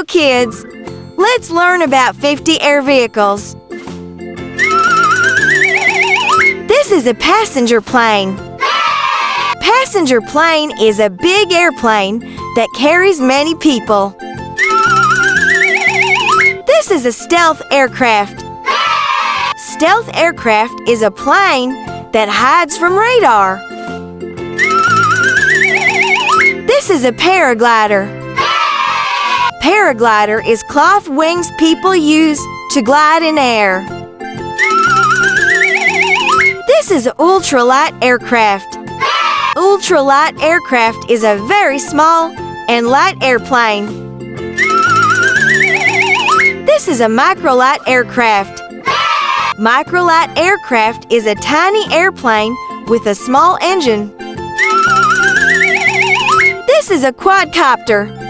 Hello, kids! Let's learn about 50 air vehicles. This is a passenger plane. Passenger plane is a big airplane that carries many people. This is a stealth aircraft. Stealth aircraft is a plane that hides from radar. This is a paraglider. Paraglider is cloth wings people use to glide in air. This is an ultralight aircraft. Ultralight aircraft is a very small and light airplane. This is a microlight aircraft. Microlight aircraft is a tiny airplane with a small engine. This is a quadcopter.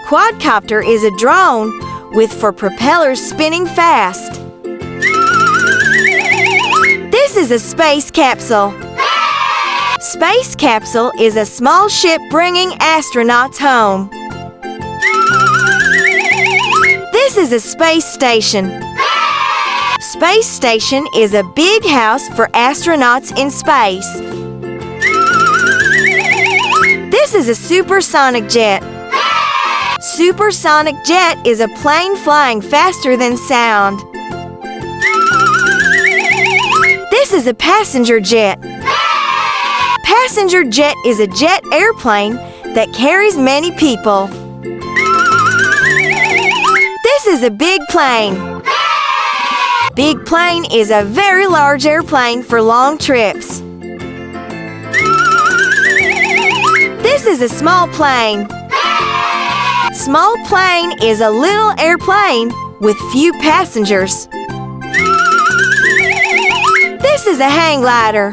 Quadcopter is a drone with four propellers spinning fast. This is a space capsule. Space capsule is a small ship bringing astronauts home. This is a space station. Space station is a big house for astronauts in space. This is a supersonic jet. Supersonic jet is a plane flying faster than sound. This is a passenger jet. Passenger jet is a jet airplane that carries many people. This is a big plane. Big plane is a very large airplane for long trips. This is a small plane. Small plane is a little airplane with few passengers. This is a hang glider.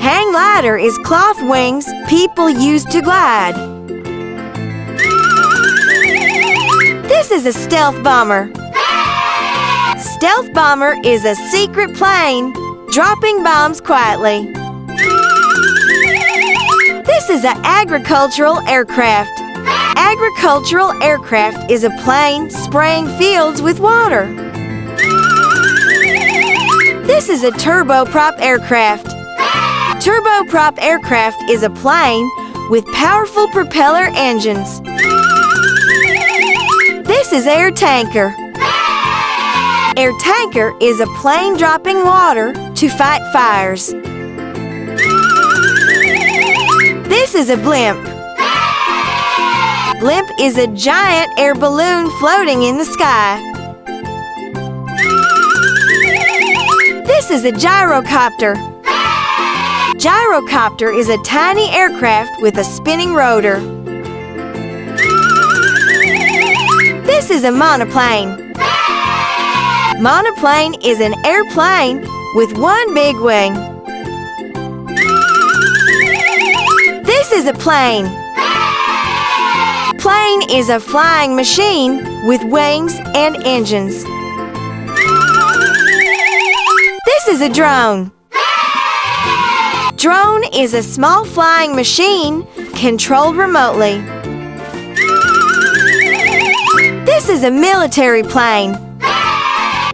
Hang glider is cloth wings people use to glide. This is a stealth bomber. Stealth bomber is a secret plane dropping bombs quietly. This is an agricultural aircraft. Agricultural aircraft is a plane spraying fields with water. This is a turboprop aircraft. Turboprop aircraft is a plane with powerful propeller engines. This is air tanker. Air tanker is a plane dropping water to fight fires. This is a blimp. Blimp is a giant air balloon floating in the sky. This is a gyrocopter. Gyrocopter is a tiny aircraft with a spinning rotor. This is a monoplane. Monoplane is an airplane with one big wing. This is a plane. Plane is a flying machine with wings and engines. This is a drone. Drone is a small flying machine controlled remotely. This is a military plane.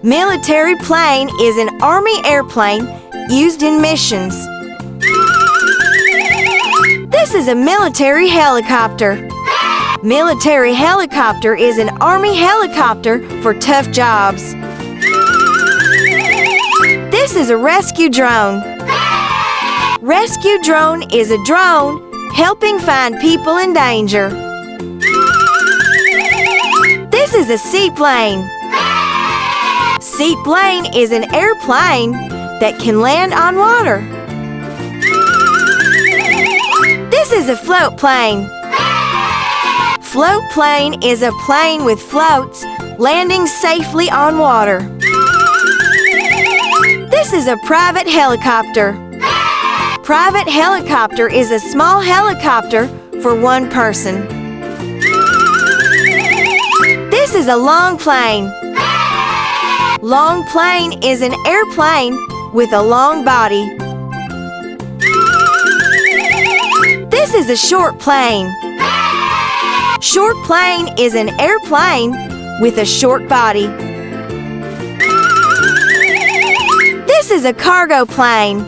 Military plane is an army airplane used in missions. This is a military helicopter. Military helicopter is an army helicopter for tough jobs. This is a rescue drone. Rescue drone is a drone helping find people in danger. This is a seaplane. Seaplane is an airplane that can land on water. This is a float plane. Float plane is a plane with floats landing safely on water. This is a private helicopter. Private helicopter is a small helicopter for one person. This is a long plane. Long plane is an airplane with a long body. This is a short plane. Short plane is an airplane with a short body. This is a cargo plane.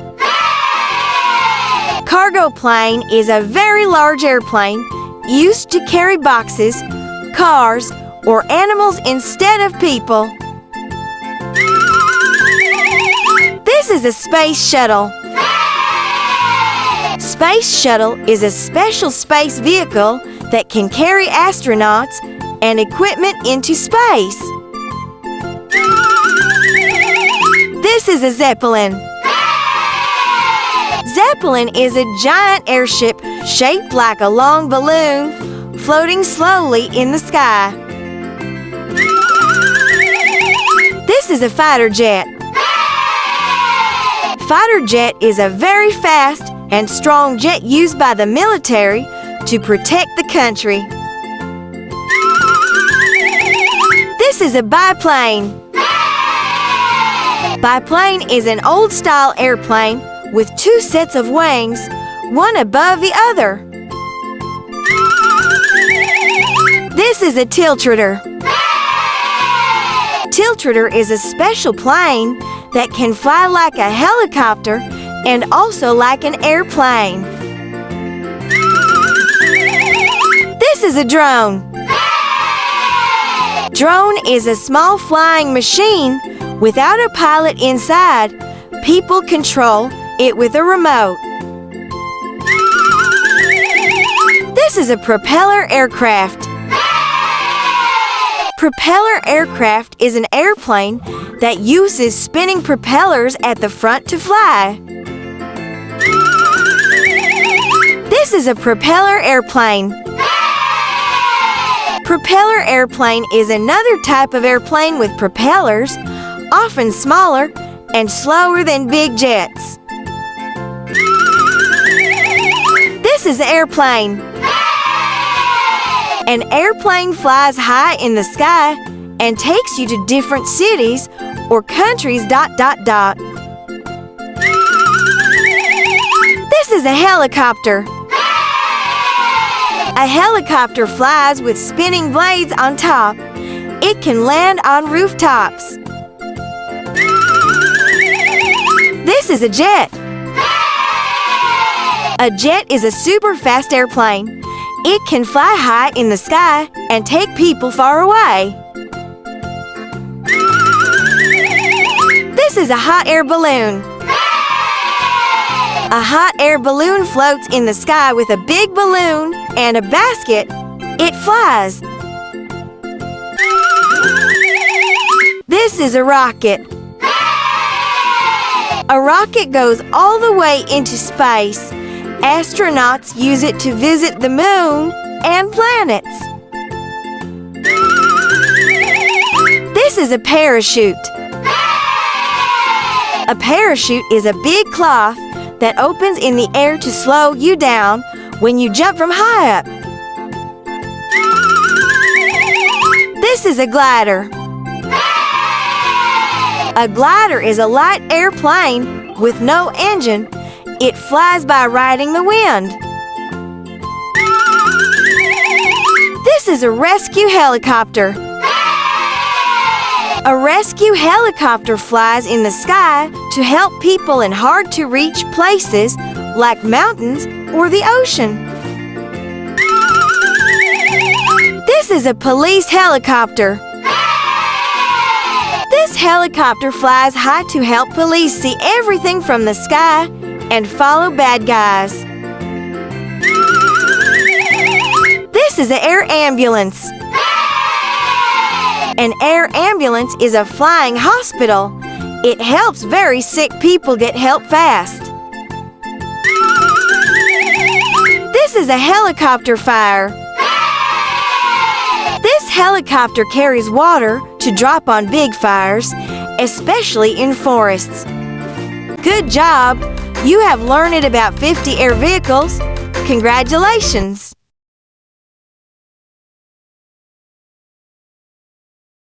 Cargo plane is a very large airplane used to carry boxes, cars, or animals instead of people. This is a space shuttle. Space shuttle is a special space vehicle that can carry astronauts and equipment into space. This is a Zeppelin. Zeppelin is a giant airship shaped like a long balloon, floating slowly in the sky. This is a fighter jet. Fighter jet is a very fast and strong jet used by the military to protect the country. This is a biplane. Biplane is an old-style airplane with two sets of wings, one above the other. This is a tiltrotor. Tiltrotor is a special plane that can fly like a helicopter and also like an airplane. This is a drone. Drone is a small flying machine without a pilot inside. People control it with a remote. This is a propeller aircraft. Propeller aircraft is an airplane that uses spinning propellers at the front to fly. This is a propeller airplane. Propeller airplane is another type of airplane with propellers, often smaller and slower than big jets. This is an airplane. An airplane flies high in the sky and takes you to different cities or countries. This is a helicopter. A helicopter flies with spinning blades on top. It can land on rooftops. This is a jet. A jet is a super fast airplane. It can fly high in the sky and take people far away. This is a hot air balloon. A hot air balloon floats in the sky with a big balloon and a basket. It flies. This is a rocket. A rocket goes all the way into space. Astronauts use it to visit the moon and planets. This is a parachute. A parachute is a big cloth that opens in the air to slow you down when you jump from high up. This is a glider. A glider is a light airplane with no engine. It flies by riding the wind. This is a rescue helicopter. A rescue helicopter flies in the sky to help people in hard-to-reach places like mountains or the ocean. This is a police helicopter. This helicopter flies high to help police see everything from the sky and follow bad guys. This is an air ambulance. An air ambulance is a flying hospital. It helps very sick people get help fast. This is a helicopter fire. This helicopter carries water to drop on big fires, especially in forests. Good job! You have learned about 50 air vehicles. Congratulations!